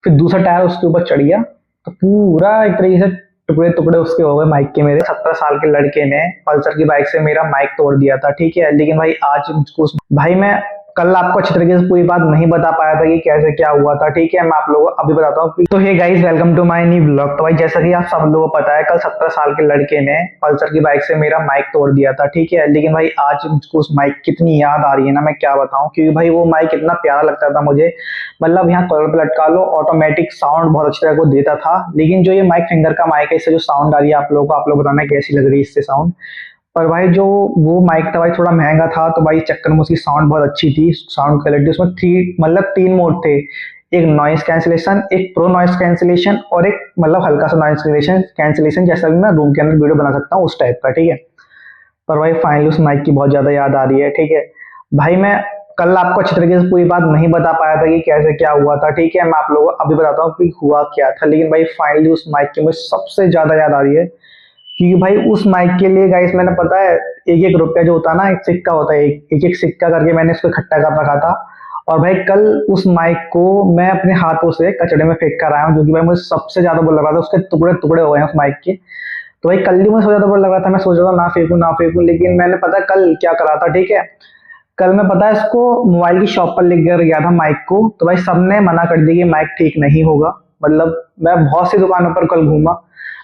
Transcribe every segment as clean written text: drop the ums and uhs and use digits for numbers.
फिर दूसरा टायर उसके ऊपर चढ़ गया, तो पूरा एक तरीके से टुकड़े टुकड़े उसके हो गए माइक के। मेरे 17 साल के लड़के ने पल्सर की बाइक से मेरा माइक तोड़ दिया था, ठीक है। लेकिन भाई आज मुझको भाई मैं कल आपको अच्छी तरीके से पूरी बात नहीं बता पाया था कि कैसे क्या हुआ था, ठीक है। मैं आप लोगों को अभी बताता हूँ। तो hey guys, welcome to my new vlog. तो भाई जैसा कि आप सब लोगों को पता है, कल 17 साल के लड़के ने पल्सर की बाइक से मेरा माइक तोड़ दिया था, ठीक है। लेकिन भाई आज मुझको उस माइक की इतनी याद आ रही है ना, मैं क्या बताऊं। क्योंकि भाई वो माइक इतना प्यारा लगता था मुझे, मतलब यहाँ कॉलर पे लटका लो, ऑटोमेटिक साउंड बहुत अच्छी तरह को देता था। लेकिन जो ये माइक फिंगर का माइक है, इससे जो साउंड आ रही है आप लोग बताना कैसी लग रही है इससे साउंड। पर भाई जो वो माइक था भाई थोड़ा महंगा था, तो भाई इस चक्कर में उसकी साउंड बहुत अच्छी थी। साउंड क्वालिटी उसमें थ्री मतलब 3 मोड थे, एक नॉइस कैंसिलेशन, एक प्रो नॉइस कैंसिलेशन, और एक मतलब हल्का सा नॉइस कैंसिलेशन कैंसिलेशन जैसा भी मैं रूम के अंदर वीडियो बना सकता हूँ उस टाइप का, ठीक है। पर भाई फाइनली उस माइक की बहुत ज्यादा याद आ रही है, ठीक है। भाई मैं कल आपको अच्छी तरीके से पूरी बात नहीं बता पाया था कि कैसे क्या हुआ था, ठीक है। मैं आप लोगों को अभी बताता हूँ कि हुआ क्या था। लेकिन भाई फाइनली उस माइक की मुझे सबसे ज्यादा याद आ रही है, क्योंकि भाई उस माइक के लिए गाइस मैंने पता है एक एक रुपया जो होता है ना, एक सिक्का होता है, एक एक सिक्का करके मैंने इसको इकट्ठा कर रखा था। और भाई कल उस माइक को मैं अपने हाथों से कचड़े में फेंक कर आया हूँ, जो कि भाई मुझे सबसे ज्यादा बुरा लगा था। उसके टुकड़े टुकड़े हो गए हैं उस माइक के। तो भाई कल ही मुझे सबसे ज्यादा बुरा लगा था, मैं सोच रहा था ना फेंकू ना फेंकू। लेकिन मैंने पता है कल क्या करा था, ठीक है। कल मैं पता है इसको मोबाइल की शॉप पर लेकर गया था माइक को, तो भाई सबने मना कर दिया कि माइक ठीक नहीं होगा। मतलब मैं बहुत सी दुकानों पर कल घूमा,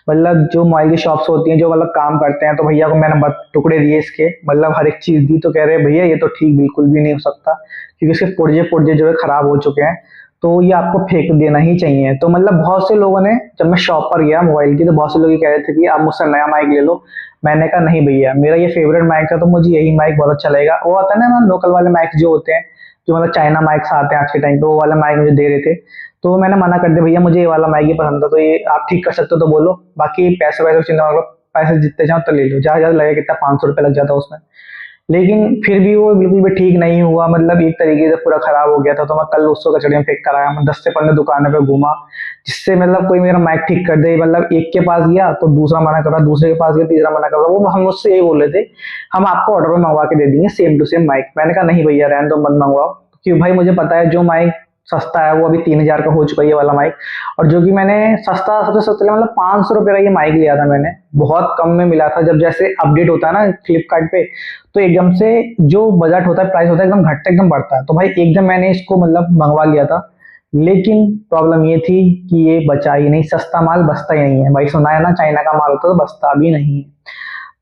मतलब जो मोबाइल की शॉप्स होती हैं जो मतलब काम करते हैं, तो भैया को मैंने टुकड़े दिए इसके, मतलब हर एक चीज दी। तो कह रहे भैया ये तो ठीक बिल्कुल भी नहीं हो सकता, क्योंकि इसके पुर्जे पुर्जे जो है खराब हो चुके हैं, तो ये आपको फेंक देना ही चाहिए। तो मतलब बहुत से लोगों ने, जब मैं शॉप पर गया मोबाइल की, तो बहुत से लोग ये कह रहे थे कि आप मुझसे नया माइक ले लो। मैंने कहा नहीं भैया, मेरा ये फेवरेट माइक था, तो मुझे यही माइक बहुत अच्छा लगेगा। वो आता है ना लोकल वाले माइक जो होते हैं, जो मतलब चाइना माइक्स आते हैं आज के टाइम पे, वो वाला माइक मुझे दे रहे थे। तो मैंने मना कर दिया, भैया मुझे ये वाला मैगी पसंद था, तो ये आप ठीक कर सकते हो तो बोलो, बाकी पैसे वैसे चिंता मतलब पैसे जितने चाहो तो ले लो, ज्यादा ज्यादा लगेगा कितना 500 रुपये लग जाता उसमें। लेकिन फिर भी वो बिल्कुल भी ठीक नहीं हुआ, मतलब एक तरीके से पूरा खराब हो गया था। तो मैं कल उसको कचड़े में फेंक कर आया। मैं 10 से 15 दुकानों पे घूमा, जिससे मतलब कोई मेरा माइक ठीक कर दे। मतलब एक के पास गया तो दूसरा मना कर रहा, दूसरे के पास गया तीसरा मना कर रहा। वो हम मुझसे यही बोल रहे थे, हम आपको ऑर्डर में मंगवा के दे देंगे सेम टू सेम माइक। मैंने कहा नहीं भैया रहने दो, मत मंगवाओ। क्योंकि भाई मुझे पता है जो माइक सस्ता है वो अभी 3,000 का हो चुका है ये वाला माइक। और जो कि मैंने सस्ता सबसे सस्ते मतलब 500 रुपये का ये माइक लिया था मैंने, बहुत कम में मिला था। जब जैसे अपडेट होता है ना फ्लिपकार्ट पे, तो एकदम से जो बजट होता है, प्राइस होता है, एकदम घटता एकदम बढ़ता है। तो भाई एकदम मैंने इसको मतलब मंगवा लिया था। लेकिन प्रॉब्लम ये थी कि ये बचा ही नहीं, सस्ता माल बचता ही नहीं है भाई। सुना है ना चाइना का माल होता है तो बचता भी नहीं है।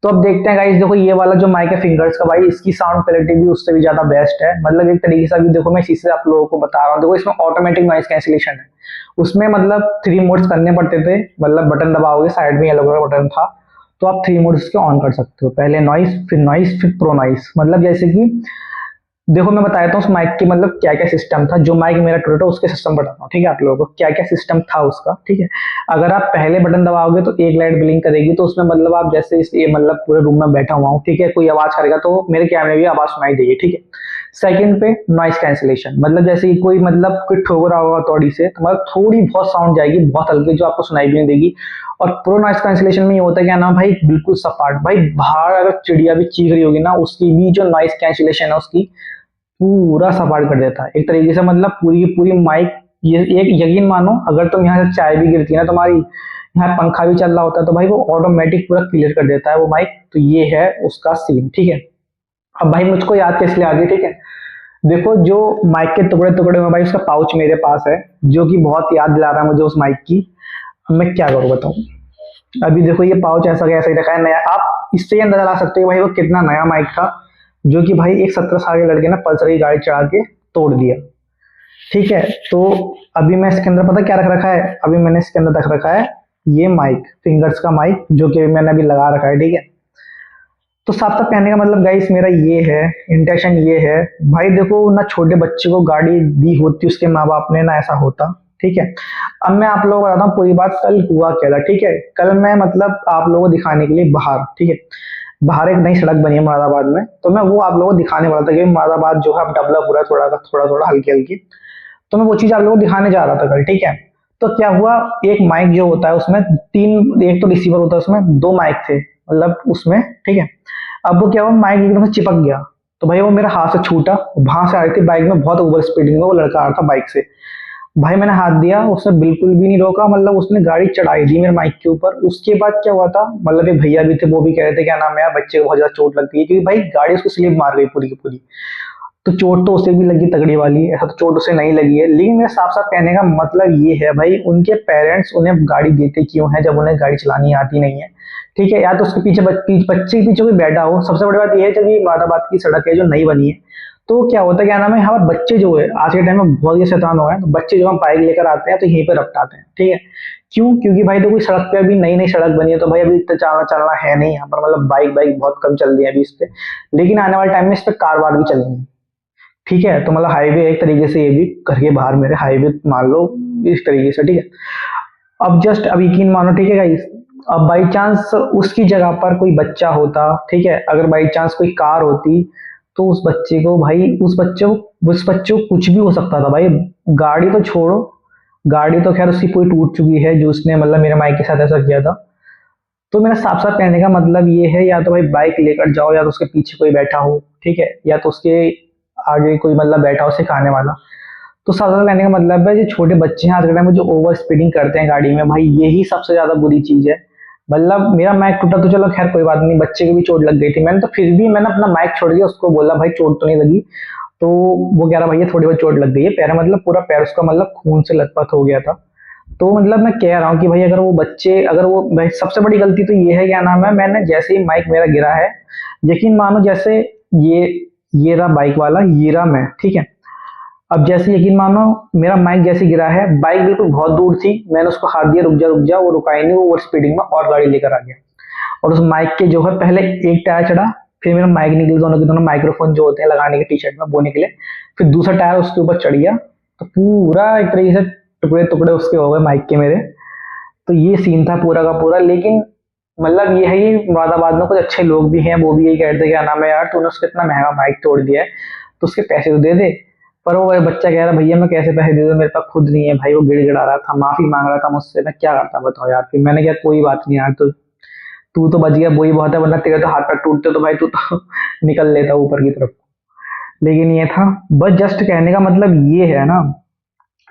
तो अब देखते हैं गाइस, देखो ये वाला जो माइक है फिंगर्स का, भाई इसकी साउंड क्वालिटी भी उससे भी ज्यादा बेस्ट है। मतलब एक तरीके से अभी देखो मैं इसी से आप लोगों को बता रहा हूँ। देखो इसमें ऑटोमेटिक नॉइस कैंसिलेशन है, उसमें मतलब 3 मोड्स करने पड़ते थे, मतलब बटन दबाओगे साइड में येलो कलर का बटन था, तो आप 3 मोड्स के ऑन कर सकते हो, पहले नॉइस फिर प्रो नॉइस। मतलब जैसे कि देखो मैं बता देता हूँ उस माइक की मतलब क्या क्या सिस्टम था। जो माइक मेरा टूटा उसके सिस्टम बताता हूँ, ठीक है, आप लोगों को क्या क्या सिस्टम था उसका, ठीक है। अगर आप पहले बटन दबाओगे तो एक लाइट ब्लिंक करेगी, तो उसमें मतलब आप जैसे इस ये मतलब पूरे रूम में बैठा हुआ हूँ, ठीक है, कोई आवाज करेगा तो मेरे कैमरे में भी आवाज सुनाई देगी, ठीक है। सेकंड पे नॉइस कैंसिलेशन, मतलब जैसे कि कोई ठोक रहा होगा थोड़ी से, तो मतलब थोड़ी बहुत साउंड जाएगी बहुत हल्की, जो आपको सुनाई भी नहीं देगी। और प्रो नॉइस कैंसिलेशन में ये होता है क्या ना भाई, बिल्कुल सपाट भाई, बाहर अगर चिड़िया भी चीख रही होगी ना, उसकी भी जो नॉइस कैंसिलेशन है उसकी पूरा सपाट कर देता है एक तरीके से। मतलब पूरी की पूरी माइक, ये एक यकीन मानो, अगर तुम यहाँ से चाय भी गिरती है ना तुम्हारी, यहाँ पंखा भी चल रहा होता है, तो भाई वो ऑटोमेटिक पूरा क्लियर कर देता है वो माइक। तो ये है उसका सीन, ठीक है। अब भाई मुझको याद किस लिए आ गई, ठीक है। देखो जो माइक के टुकड़े टुकड़े में भाई उसका पाउच मेरे पास है, जो कि बहुत याद दिला रहा है मुझे उस माइक की। अब मैं क्या करूँ बताऊँ। अभी देखो ये पाउच ऐसा कैसा ही रखा है नया, आप इससे ये अंदाजा ला सकते हो भाई वो कितना नया माइक था, जो कि भाई एक 17 साल के लड़के ने पल्सर की गाड़ी चढ़ा के तोड़ दिया, ठीक है। तो अभी मैं इसके अंदर पता क्या रख रखा है, अभी मैंने इसके अंदर रख रखा है ये माइक फिंगर्स का माइक, जो कि मैंने अभी लगा रखा है, ठीक है। तो साफ साफ कहने का मतलब गाइस मेरा ये है, इंटेंशन ये है। भाई देखो ना, छोटे बच्चे को गाड़ी दी होती उसके माँ बाप ने ना ऐसा होता, ठीक है। अब मैं आप लोगों को बताता हूँ पूरी बात, कल हुआ क्या था, ठीक है। कल मैं मतलब आप लोगों को दिखाने के लिए बाहर, ठीक है, बाहर एक नई सड़क बनी है मुरादाबाद में, तो मैं वो आप लोगों को दिखाने वाला था कि मुरादाबाद जो है अब डेवलप हो रहा है थोड़ा थोड़ा थोड़ा हल्की हल्की। तो मैं वो चीज आप लोगों को दिखाने जा रहा था कल, ठीक है। तो क्या हुआ, एक माइक जो होता है उसमें तीन, एक तो रिसीवर होता है, उसमें दो माइक थे मतलब उसमें, ठीक है। अब वो क्या हुआ, माइक एकदम से चिपक गया, तो भाई वो मेरा हाथ से छूटा, वहां से आ रही थी बाइक में बहुत ओवर स्पीडिंग में वो लड़का आ रहा था बाइक से। भाई मैंने हाथ दिया, उसने बिल्कुल भी नहीं रोका, मतलब उसने गाड़ी चढ़ाई दी मेरे माइक के ऊपर। उसके बाद क्या हुआ था, मतलब एक भैया भी थे, वो भी कह रहे थे क्या नाम है यार, बच्चे को बहुत ज्यादा चोट लग गई, क्योंकि भाई गाड़ी उसको स्लिप मार गई पूरी की पूरी। तो चोट तो उसे भी लगी तगड़ी वाली, ऐसा तो चोट उसे नहीं लगी है। लेकिन मेरा साफ साफ कहने का मतलब ये है भाई, उनके पेरेंट्स उन्हें गाड़ी देते क्यों है जब उन्हें गाड़ी चलानी आती नहीं है। ठीक है, या तो उसके पीछे बच्चे के पीछे कोई बैठा हो। सबसे बड़ी बात यह है, जब ये मुरादाबाद की सड़क है जो नई बनी है, तो क्या होता है क्या नाम है, हमारे बच्चे जो है आज के टाइम में बहुत ही शैतान हो गए हैं, तो बच्चे जो हम बाइक लेकर आते हैं तो यहीं पे रपटाते हैं। ठीक है, क्यों? क्योंकि भाई तो कोई सड़क पे अभी नई नई सड़क बनी है, तो भाई अभी इतना चलना चलना है नहीं यहाँ पर, मतलब बाइक बाइक बहुत कम चल रही है अभी इस पे। लेकिन आने वाले टाइम में इस पे कार वार भी चलेंगी। ठीक है, तो मतलब हाईवे है एक तरीके से, ये भी घर के बाहर मेरे हाईवे मान लो इस तरीके से। ठीक है, अब जस्ट अब यकीन मानो, ठीक है गाइस, अब बाई चांस उसकी जगह पर कोई बच्चा होता, ठीक है, अगर बाई चांस कोई कार होती, तो उस बच्चे को भाई, उस बच्चे को कुछ भी हो सकता था भाई। गाड़ी तो छोड़ो, गाड़ी तो खैर उसकी पूरी टूट चुकी है, जो उसने मतलब मेरे माइक के साथ ऐसा किया था। तो मेरा साफ साफ कहने का मतलब ये है, या तो भाई बाइक लेकर जाओ, या तो उसके पीछे कोई बैठा हो, ठीक है, या तो उसके आगे कोई मतलब बैठा हो सिखाने वाला। तो साफ साफ कहने का मतलब है, जो छोटे बच्चे हैं आज के टाइम में जो ओवर स्पीडिंग करते हैं गाड़ी में, भाई यही सबसे ज्यादा बुरी चीज है। मतलब मेरा माइक टूटा तो चलो खैर कोई बात नहीं, बच्चे की भी चोट लग गई थी, मैंने तो फिर भी मैंने अपना माइक छोड़ दिया, उसको बोला भाई चोट तो नहीं लगी। तो वो कह रहा भैया थोड़ी बहुत चोट लग गई है पैर में, मतलब पूरा पैर उसका मतलब खून से लथपथ हो गया था। तो मतलब मैं कह रहा हूँ कि भाई अगर वो बच्चे, अगर वो भाई, सबसे बड़ी गलती तो ये है क्या नाम है, मैंने जैसे ही माइक मेरा गिरा है, यकीन मानो जैसे ये ये रहा बाइक वाला, ये रहा मैं, ठीक है। अब जैसे यकीन मानो, मेरा माइक जैसे गिरा है, बाइक बिल्कुल बहुत दूर थी, मैंने उसको हाथ दिया रुक जा रुक जा, वो रुका ही नहीं, वो ओवर स्पीडिंग में और गाड़ी लेकर आ गया। और उस माइक के जो है पहले एक टायर चढ़ा, फिर मेरा माइक निकले, दोनों के दोनों माइक्रोफोन जो होते हैं लगाने के टी शर्ट में वो निकले, फिर दूसरा टायर उसके ऊपर चढ़ गया, तो पूरा एक तरीके से टुकड़े टुकड़े उसके हो गए माइक के मेरे। तो ये सीन था पूरा का पूरा। लेकिन मतलब ये है, ये मुरादाबाद में कुछ अच्छे लोग भी हैं, वो भी यही कहते हैं क्या नाम है यार, तूने उसको इतना महंगा माइक तोड़ दिया है, तो उसके पैसे तो दे दे। पर वो बच्चा कह रहा भैया मैं कैसे पैसे दे दूं, मेरे पास खुद नहीं है भाई। वो गिड़गिड़ा रहा था, माफी मांग रहा था मुझसे, मैं क्या करता बताओ यार। फिर मैंने कहा कोई बात नहीं यार, तो तू तो बच गया वही बहुत है, वरना तेरे तो हाथ पैर टूटते तो भाई तू तो निकल लेता ऊपर की तरफ। लेकिन ये था, बस जस्ट कहने का मतलब ये है ना।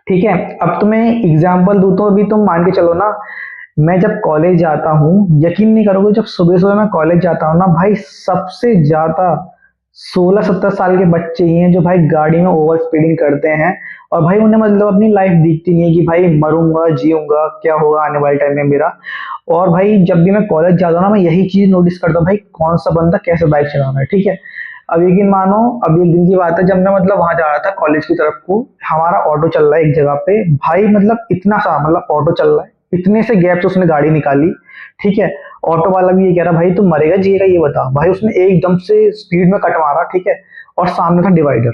ठीक है, अब तुम्हें एग्जाम्पल दूं तो अभी तुम मान के चलो ना, मैं जब कॉलेज जाता हूँ, यकीन नहीं करोगे, जब सुबह सुबह मैं कॉलेज जाता हूँ ना भाई, सबसे ज्यादा 16-17 साल के बच्चे ही हैं जो भाई गाड़ी में ओवर स्पीडिंग करते हैं। और भाई उन्हें मतलब अपनी लाइफ दिखती नहीं है कि भाई मरूंगा जीऊंगा क्या होगा आने वाले टाइम में मेरा। और भाई जब भी मैं कॉलेज जाता हूँ ना, मैं यही चीज नोटिस करता हूँ भाई, कौन सा बंदा कैसे बाइक चला रहा है। ठीक है, अब यकीन मानो, अभी एक दिन की बात है, जब मैं मतलब वहां जा रहा था कॉलेज की तरफ को, हमारा ऑटो चल रहा है एक जगह पे भाई, मतलब इतना सा मतलब ऑटो चल रहा है, इतने से गैप से उसने गाड़ी निकाली। ठीक है, ऑटो वाला भी ये कह रहा भाई तुम मरेगा जिएगा ये बता। भाई उसने एकदम से स्पीड में कट मारा, ठीक है, और सामने था डिवाइडर।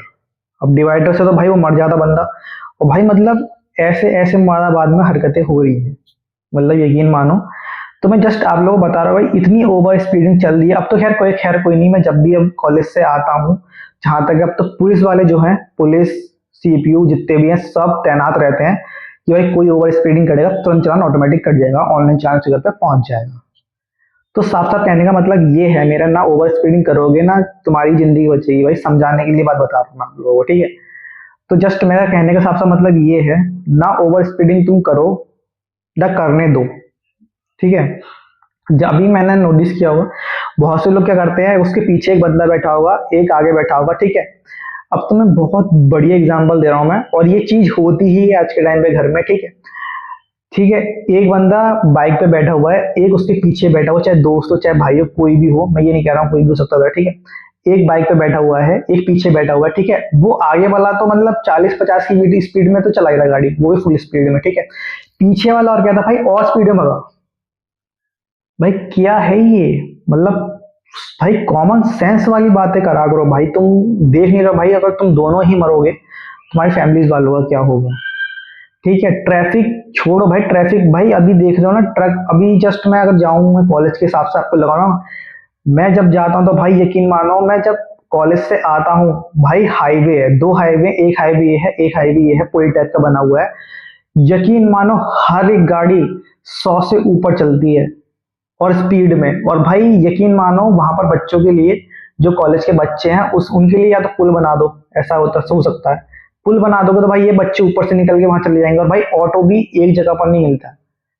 अब डिवाइडर से तो भाई वो मर जाता बंदा। और भाई मतलब ऐसे ऐसे मुरादाबाद में हरकतें हो रही हैं, मतलब यकीन मानो। तो मैं जस्ट आप लोगों को बता रहा हूँ भाई, इतनी ओवर स्पीडिंग चल रही है। अब तो खैर कोई नहीं, मैं जब भी अब कॉलेज से आता हूँ, जहां तक अब तो पुलिस वाले जो हैं, पुलिस सीपीयू जितने भी हैं सब तैनात रहते हैं कि भाई कोई ओवर स्पीडिंग करेगा तुरंत चालान ऑटोमेटिक कट जाएगा, ऑनलाइन चालान फिगर पे पहुंच जाएगा। तो साफ साफ कहने का मतलब ये है मेरा, ना ओवर स्पीडिंग करोगे ना तुम्हारी जिंदगी बचेगी भाई, समझाने के लिए बात बता रहा हूँ मैं आप लोगों को। ठीक है, तो जस्ट मेरा कहने का साफ साफ मतलब ये है, ना ओवर स्पीडिंग तुम करो, ना करने दो। ठीक है, जब भी मैंने नोटिस किया होगा, बहुत से लोग क्या करते हैं, उसके पीछे एक बंदा बैठा होगा, एक आगे बैठा होगा। ठीक है, अब तो मैं बहुत बढ़िया एग्जांपल दे रहा हूं मैं, और ये चीज होती ही है आज के टाइम पे घर में। ठीक है, ठीक है, एक बंदा बाइक पे बैठा हुआ है, एक उसके पीछे बैठा हुआ, चाहे दोस्त हो चाहे भाई हो कोई भी हो, मैं ये नहीं कह रहा हूँ कोई भी हो सकता था। ठीक है, एक बाइक पे बैठा हुआ है, एक पीछे बैठा हुआ है। ठीक है, वो आगे वाला तो मतलब 40-50 की स्पीड में तो चला ही रहा गाड़ी, वो भी फुल स्पीड में। ठीक है, पीछे वाला और क्या था भाई, और स्पीड में भगा। भाई क्या है ये, मतलब भाई कॉमन सेंस वाली बातें करा करो भाई। तुम देख नहीं रहे भाई, अगर तुम दोनों ही मरोगे तुम्हारी फैमिलीज वालों का क्या होगा। ठीक है, ट्रैफिक छोड़ो भाई, ट्रैफिक भाई अभी देख रहे हो ना, ट्रक अभी जस्ट मैं अगर जाऊं, मैं कॉलेज के हिसाब से आपको लगा रहा हूँ, मैं जब जाता हूँ तो भाई यकीन मानो, मैं जब कॉलेज से आता हूँ भाई, हाईवे है, दो हाईवे, एक हाईवे ये है, एक हाईवे ये है, पुल टाइप का बना हुआ है। यकीन मानो हर एक गाड़ी 100 से ऊपर चलती है और स्पीड में। और भाई यकीन मानो वहां पर बच्चों के लिए, जो कॉलेज के बच्चे हैं, उस उनके लिए या तो पुल बना दो, ऐसा होता हो सकता है, पुल बना दोगे तो भाई ये बच्चे ऊपर से निकल के वहां चले जाएंगे, और भाई ऑटो भी एक जगह पर नहीं मिलता।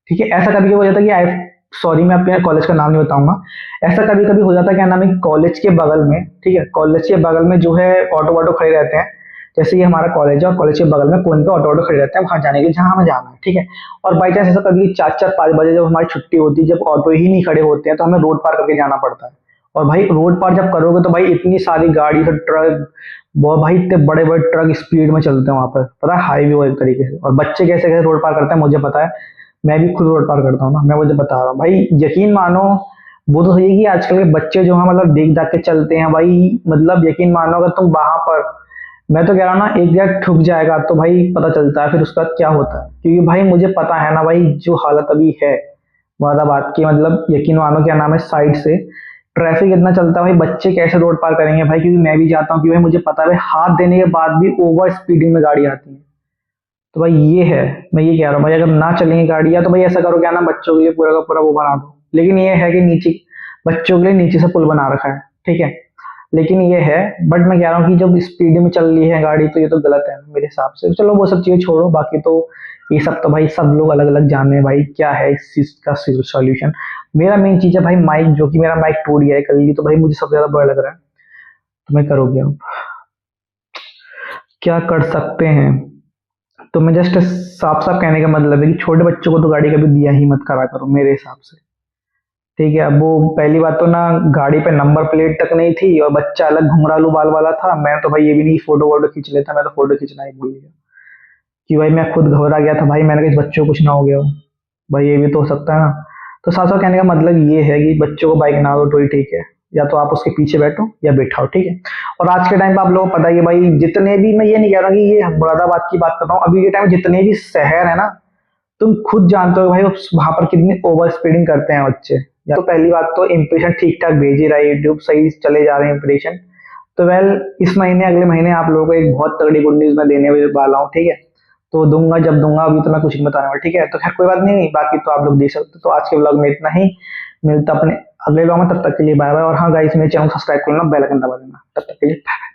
ठीक है, ऐसा कभी कभी हो जाता है कि आई, सॉरी मैं अपने कॉलेज का नाम नहीं बताऊंगा, ऐसा कभी कभी हो जाता है, क्या नाम है, कॉलेज के बगल में, ठीक है, कॉलेज के बगल में जो है ऑटो वाटो खड़े रहते हैं। जैसे ये हमारा कॉलेज है और कॉलेज के बगल में कोन पे ऑटो वाटो खड़े रहते हैं वहां जाने के लिए जहां हमें जाना है। ठीक है, और बाई चांस ऐसा कभी 4-4-5 बजे जब हमारी छुट्टी होती है, जब ऑटो ही नहीं खड़े होते हैं, तो हमें रोड पार करके जाना पड़ता है। और भाई रोड पार जब करोगे तो भाई इतनी सारी गाड़ी और ट्रक, बहुत भाई इतने बड़े बड़े ट्रक स्पीड में चलते हैं वहां पर, पता है, हाईवे वो एक तरीके से। और बच्चे कैसे कैसे रोड पार करते हैं मुझे पता है, मैं भी खुद रोड पार करता हूँ ना, मैं मुझे बता रहा हूँ भाई, यकीन मानो। वो तो सही है कि आजकल के बच्चे जो हैं मतलब देख दाख के चलते हैं भाई, मतलब यकीन मानो अगर तुम वहां पर, मैं तो कह रहा हूँ ना, एक जगह ठुक जाएगा तो भाई पता चलता है फिर उसका क्या होता है, क्योंकि भाई मुझे पता है ना भाई जो हालत अभी है मुरादाबाद की, मतलब यकीन मानो क्या नाम है, साइड से ट्रैफिक इतना चलता है भाई, बच्चे कैसे रोड पार करेंगे भाई, क्योंकि मैं भी जाता हूँ कि भाई मुझे पता है भाई हाथ देने के बाद भी ओवर स्पीडिंग में गाड़ी आती है। तो भाई ये है, मैं ये कह रहा हूँ भाई, अगर ना चलेंगी गाड़ियां तो भाई ऐसा करो क्या ना, बच्चों के लिए पूरा का पूरा वो बना दो। लेकिन ये है कि नीचे, बच्चों के लिए नीचे से पुल बना रखा है, ठीक है, लेकिन ये है, बट मैं कह रहा हूँ कि जब स्पीड में चल रही है गाड़ी तो ये तो गलत है मेरे हिसाब से। चलो वो सब चीजें छोड़ो, बाकी तो ये सब तो भाई सब लोग अलग अलग जाने हैं भाई क्या है इस चीज का सॉल्यूशन। मेरा मेन चीज है भाई माइक, जो कि मेरा माइक टूट गया है कल ही, तो भाई मुझे सबसे ज्यादा बुरा लग रहा है। तो मैं करोगे अब क्या कर सकते हैं। तो मैं जस्ट साफ साफ कहने का मतलब है कि छोटे बच्चों को तो गाड़ी कभी दिया ही मत करा करो मेरे हिसाब से। ठीक है, अब वो पहली बात तो ना, गाड़ी पे नंबर प्लेट तक नहीं थी और बच्चा अलग घुंघरालू बाल वाला था। मैं तो भाई ये भी नहीं फोटो वोटो खींच लेता, मैं तो फोटो खींचना ही भूल गया कि भाई मैं खुद घबरा गया था भाई, मैंने कहा इस बच्चों को कुछ ना हो गया हो। भाई ये भी तो हो सकता है ना। तो साफ साफ कहने का मतलब ये है कि बच्चों को बाइक ना दो तो ही ठीक है, या तो आप उसके पीछे बैठो या बैठाओ, ठीक है। और आज के टाइम पे आप लोगों को पता ही है भाई, जितने भी, मैं ये नहीं कह रहा कि ये मुरादाबाद की बात कर रहा हूँ, अभी के टाइम जितने भी शहर है ना, तुम खुद जानते हो भाई वहां पर कितनी ओवर स्पीडिंग करते हैं बच्चे। या तो पहली बात तो इंप्रेशन ठीक ठाक भेज ही रहा है यूट्यूब, सही चले जा रहे हैं इंप्रेशन। तो वेल, इस महीने अगले महीने आप लोगों को एक बहुत तगड़ी गुड न्यूज मैं देने वाला हूँ, ठीक है। तो दूंगा जब दूंगा, अभी तो मैं कुछ नहीं बताने वाला, ठीक है। तो खैर कोई बात नहीं, बाकी तो आप लोग देख सकते हो। तो आज के ब्लॉग में इतना ही, मिलता अपने अगले ब्लॉग में, तब तक के लिए बाय बाय। और हाँ गाइस, मेरे चैनल को सब्सक्राइब करना, बेल आइकन दबा देना। तब तक के लिए बाय।